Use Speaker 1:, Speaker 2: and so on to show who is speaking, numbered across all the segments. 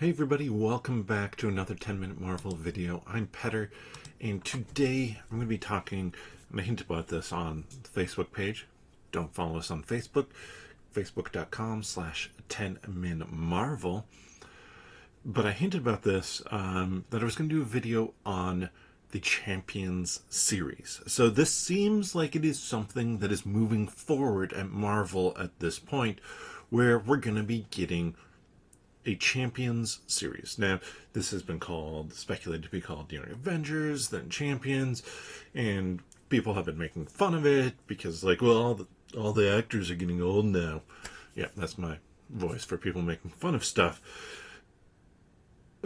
Speaker 1: Hey everybody, welcome back to another 10-minute Marvel video. I'm Petter, and today I'm going to be talking, and I hinted about this on the Facebook page. Don't follow us on Facebook, facebook.com/10minmarvel. But I hinted about this, that I was going to do a video on the Champions series. So this seems like it is something that is moving forward at Marvel at this point, where we're going to be getting a Champions series. Now, this has been speculated to be called Young Avengers, then Champions, and people have been making fun of it because, like, well, all the actors are getting old now. Yeah, that's my voice for people making fun of stuff.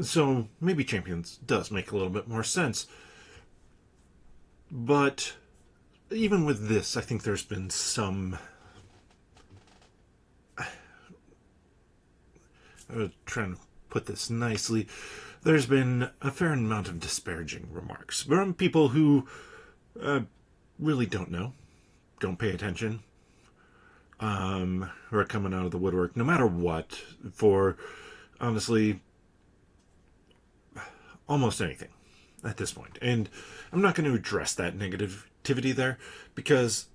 Speaker 1: So maybe Champions does make a little bit more sense. But even with this, I think there's been some... I was trying to put this nicely. There's been a fair amount of disparaging remarks from people who really don't know, don't pay attention, who are coming out of the woodwork, no matter what, for, honestly, almost anything at this point. And I'm not going to address that negativity there, because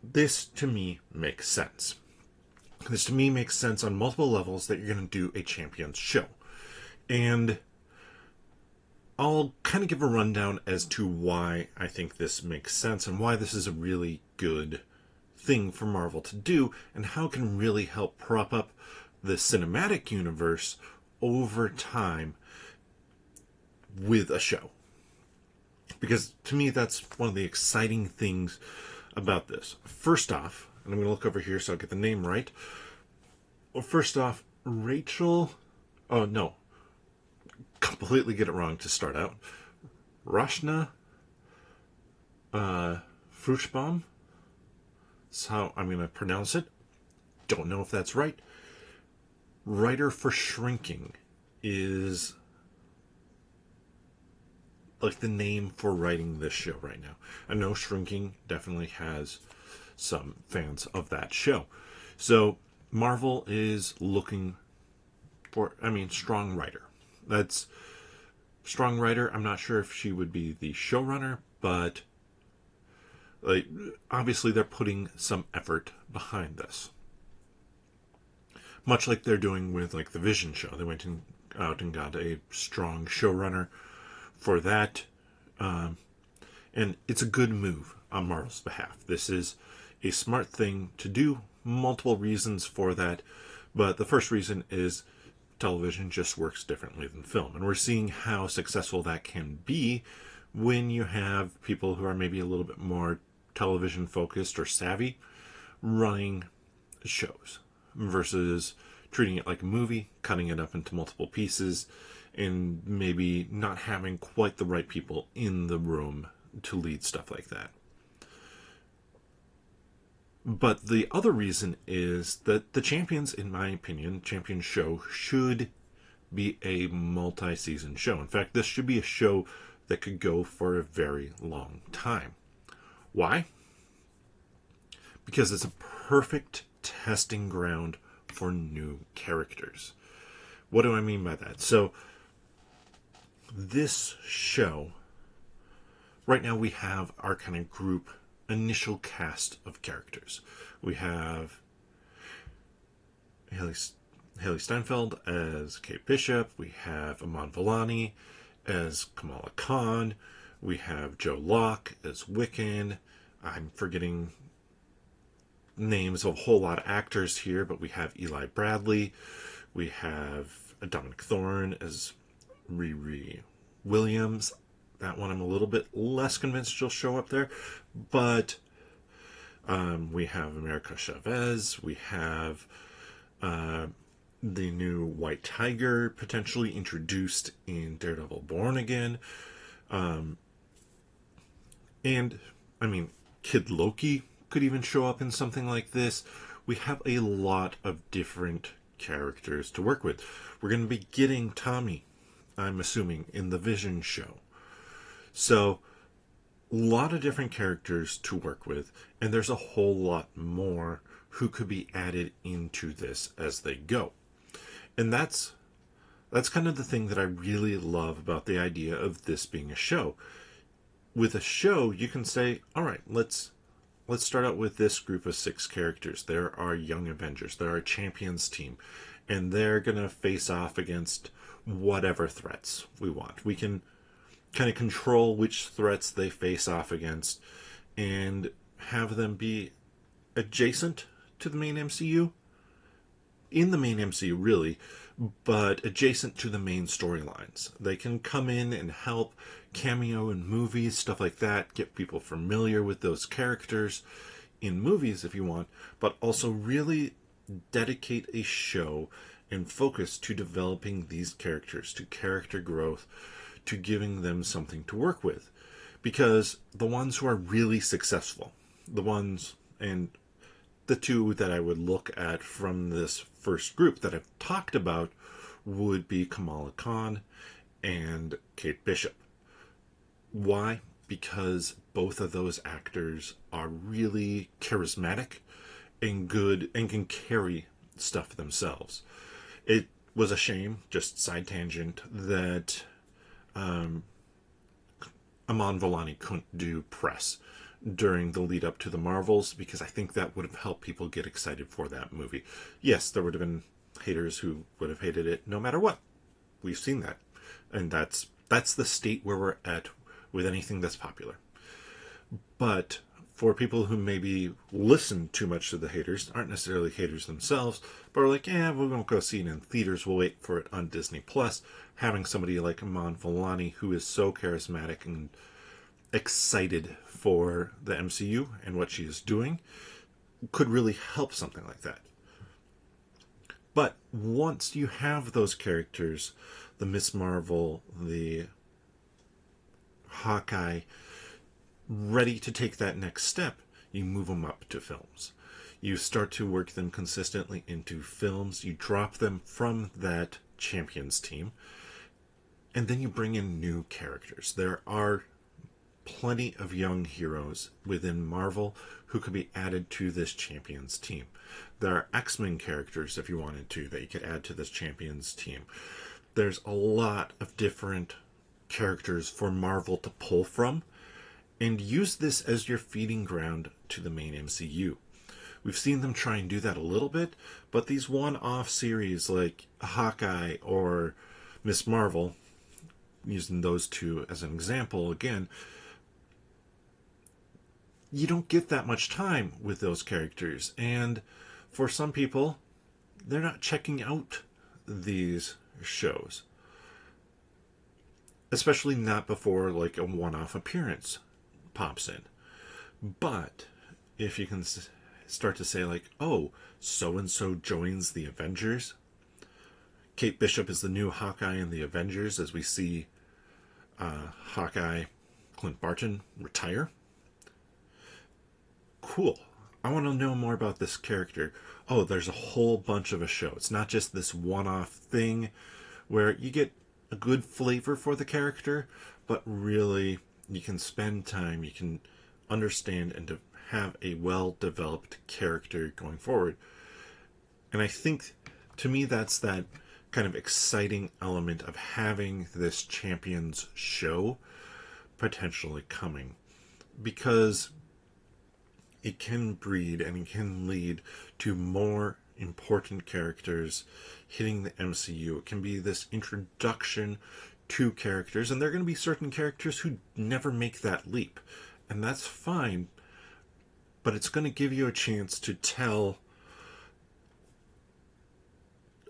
Speaker 1: this, to me, makes sense. This, to me, makes sense on multiple levels that you're going to do a Champions show. And I'll kind of give a rundown as to why I think this makes sense and why this is a really good thing for Marvel to do and how it can really help prop up the cinematic universe over time with a show. Because to me, that's one of the exciting things about this. First off, and I'm going to look over here so I'll get the name right. Well, first off, completely get it wrong to start out. Rachna Fruchbom. That's how I'm going to pronounce it. Don't know if that's right. Writer for Shrinking is like the name for writing this show right now. I know Shrinking definitely has some fans of that show. So Marvel is looking for, strong writer. That's strong writer. I'm not sure if she would be the showrunner, but like, obviously they're putting some effort behind this. Much like they're doing with like the Vision show. They went out and got a strong showrunner for that. And it's a good move on Marvel's behalf. This is a smart thing to do. Multiple reasons for that, but the first reason is television just works differently than film, and we're seeing how successful that can be when you have people who are maybe a little bit more television focused or savvy running shows versus treating it like a movie, cutting it up into multiple pieces, and maybe not having quite the right people in the room to lead stuff like that. But the other reason is that the Champions, in my opinion, Champions show should be a multi-season show. In fact, this should be a show that could go for a very long time. Why? Because it's a perfect testing ground for new characters. What do I mean by that? So, this show, right now we have our kind of group initial cast of characters. We have Haley Steinfeld as Kate Bishop. We have Iman Vellani as Kamala Khan. We have Joe Locke as Wiccan. I'm forgetting names of a whole lot of actors here, but we have Eli Bradley. We have Dominic Thorne as Riri Williams. That one I'm a little bit less convinced she'll show up there. But we have America Chavez. We have the new White Tiger potentially introduced in Daredevil Born Again. And, Kid Loki could even show up in something like this. We have a lot of different characters to work with. We're going to be getting Tommy, I'm assuming, in the Vision show. So, a lot of different characters to work with, and there's a whole lot more who could be added into this as they go. And that's That's kind of the thing that I really love about the idea of this being a show. With a show, you can say, all right, let's start out with this group of 6 characters. There are Young Avengers. There are Champions team, and they're gonna face off against whatever threats we want. We can kind of control which threats they face off against, and have them be adjacent to the main MCU, in the main MCU, really, but adjacent to the main storylines. They can come in and help, cameo in movies, stuff like that, get people familiar with those characters in movies if you want, but also really dedicate a show and focus to developing these characters, to character growth, to giving them something to work with. Because the ones who are really successful, the ones, and the two that I would look at from this first group that I've talked about would be Kamala Khan and Kate Bishop. Why? Because both of those actors are really charismatic and good and can carry stuff themselves. It was a shame, just side tangent, that Aman Vellani couldn't do press during the lead up to the Marvels, because I think that would have helped people get excited for that movie. Yes, there would have been haters who would have hated it no matter what. We've seen that. And that's the state where we're at with anything that's popular. But for people who maybe listen too much to the haters, aren't necessarily haters themselves, but are like, yeah, we won't go see it in theaters, we'll wait for it on Disney Plus, having somebody like Aman Vellani, who is so charismatic and excited for the MCU and what she is doing, could really help something like that. But once you have those characters, the Miss Marvel, the Hawkeye, ready to take that next step, you move them up to films. You start to work them consistently into films. You drop them from that Champions team, and then you bring in new characters. There are plenty of young heroes within Marvel who could be added to this Champions team. There are X-Men characters, if you wanted to, that you could add to this Champions team. There's a lot of different characters for Marvel to pull from, and use this as your feeding ground to the main MCU. We've seen them try and do that a little bit, but these one-off series like Hawkeye or Miss Marvel, using those two as an example again, you don't get that much time with those characters. And for some people, they're not checking out these shows. Especially not before like a one-off appearance pops in. But if you can start to say like, oh, so-and-so joins the Avengers. Kate Bishop is the new Hawkeye in the Avengers, as we see Hawkeye Clint Barton retire. Cool. I want to know more about this character. Oh, there's a whole bunch of a show. It's not just this one-off thing where you get a good flavor for the character, but really you can spend time, you can understand and have a well-developed character going forward. And I think, to me, that's that kind of exciting element of having this Champions show potentially coming. Because it can breed and it can lead to more important characters hitting the MCU. It can be this introduction to characters, and there are going to be certain characters who never make that leap, and that's fine, but it's going to give you a chance to tell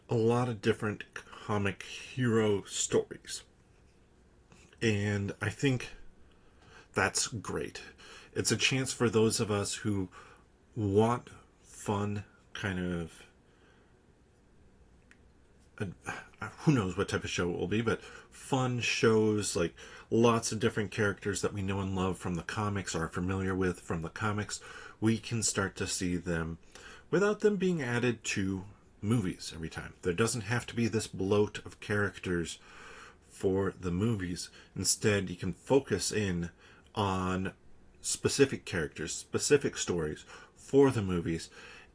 Speaker 1: a lot of different comic hero stories. And I think that's great. It's a chance for those of us who want fun kind of, who knows what type of show it will be, but fun shows, like lots of different characters that we know and love from the comics, or are familiar with from the comics. We can start to see them without them being added to movies every time. There doesn't have to be this bloat of characters for the movies. Instead, you can focus in on specific characters, specific stories for the movies,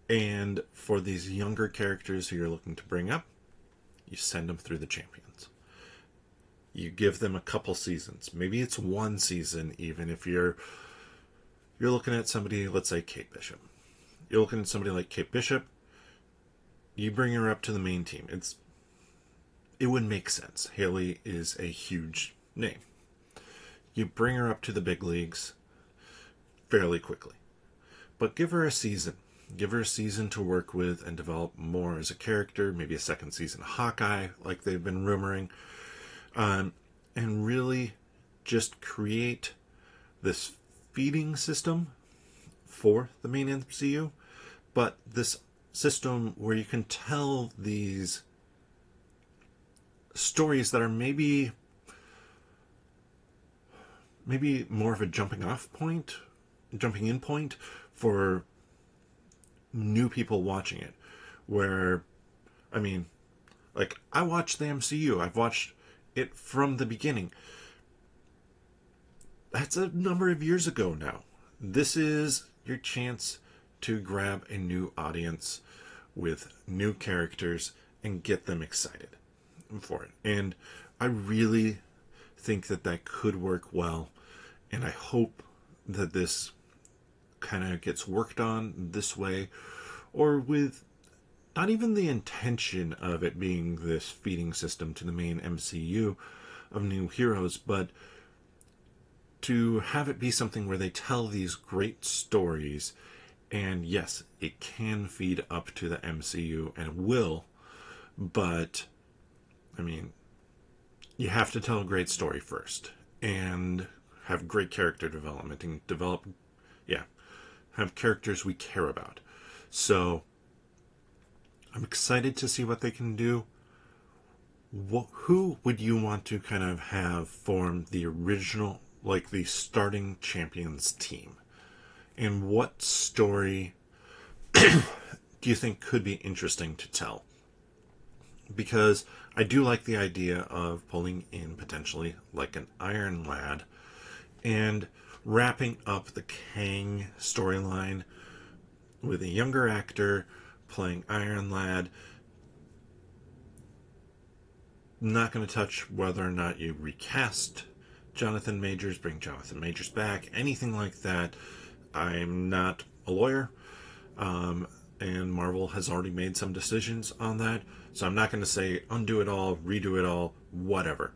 Speaker 1: and for these younger characters who you're looking to bring up, You send them through the champions. You give them a couple seasons. Maybe it's one season, even if you're looking at somebody, let's say Kate Bishop. You're looking at somebody like Kate Bishop. You bring her up to the main team. It would make sense. Haley is a huge name. You bring her up to the big leagues fairly quickly. But give her a season. Give her a season to work with and develop more as a character. Maybe a second season of Hawkeye, like they've been rumoring. And really just create this feeding system for the main MCU. But this system where you can tell these stories that are maybe more of a jumping in point for new people watching it. Where, I mean, like, I watched the MCU. I've watched it from the beginning. That's a number of years ago now. This is your chance to grab a new audience with new characters and get them excited for it. And I really think that could work well. And I hope that this kind of gets worked on this way, or with not even the intention of it being this feeding system to the main MCU of new heroes, but to have it be something where they tell these great stories. And yes, it can feed up to the MCU and will, but I mean, you have to tell a great story first and have great character development and have characters we care about. So I'm excited to see what they can do. Who would you want to kind of have form the original, like the starting champions team? And what story do you think could be interesting to tell? Because I do like the idea of pulling in potentially like an Iron Lad and wrapping up the Kang storyline with a younger actor playing Iron Lad. Not going to touch whether or not you recast Jonathan Majors, bring Jonathan Majors back, anything like that. I'm not a lawyer, and Marvel has already made some decisions on that, so I'm not going to say undo it all, redo it all, whatever.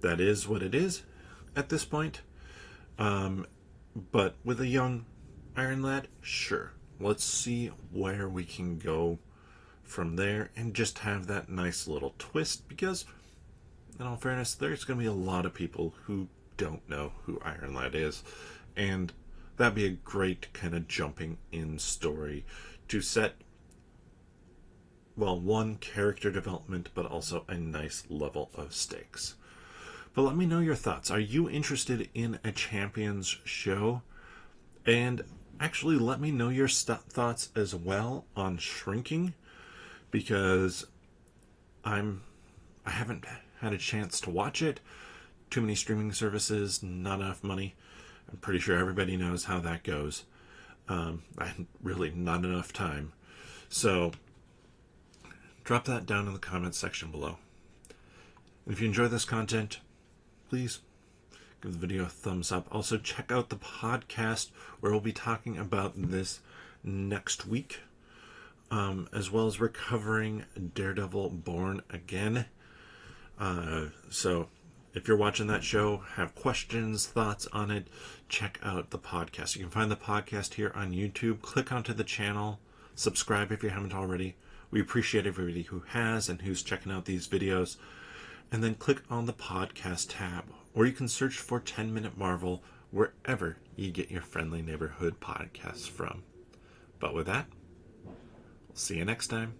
Speaker 1: That is what it is at this point. But with a young Iron Lad, sure. Let's see where we can go from there and just have that nice little twist, because in all fairness, there's going to be a lot of people who don't know who Iron Lad is, and that'd be a great kind of jumping in story to set, well, one, character development, but also a nice level of stakes. But let me know your thoughts. Are you interested in a Champions show? And actually let me know your thoughts as well on Shrinking, because I haven't had a chance to watch it. Too many streaming services, not enough money. I'm pretty sure everybody knows how that goes. Really not enough time. So drop that down in the comments section below. And if you enjoy this content, please give the video a thumbs up. Also, check out the podcast where we'll be talking about this next week, as well as recovering Daredevil Born Again. So if you're watching that show, have questions, thoughts on it, check out the podcast. You can find the podcast here on YouTube. Click onto the channel. Subscribe if you haven't already. We appreciate everybody who has and who's checking out these videos. And then click on the podcast tab, or you can search for 10 Minute Marvel wherever you get your friendly neighborhood podcasts from. But with that, we'll see you next time.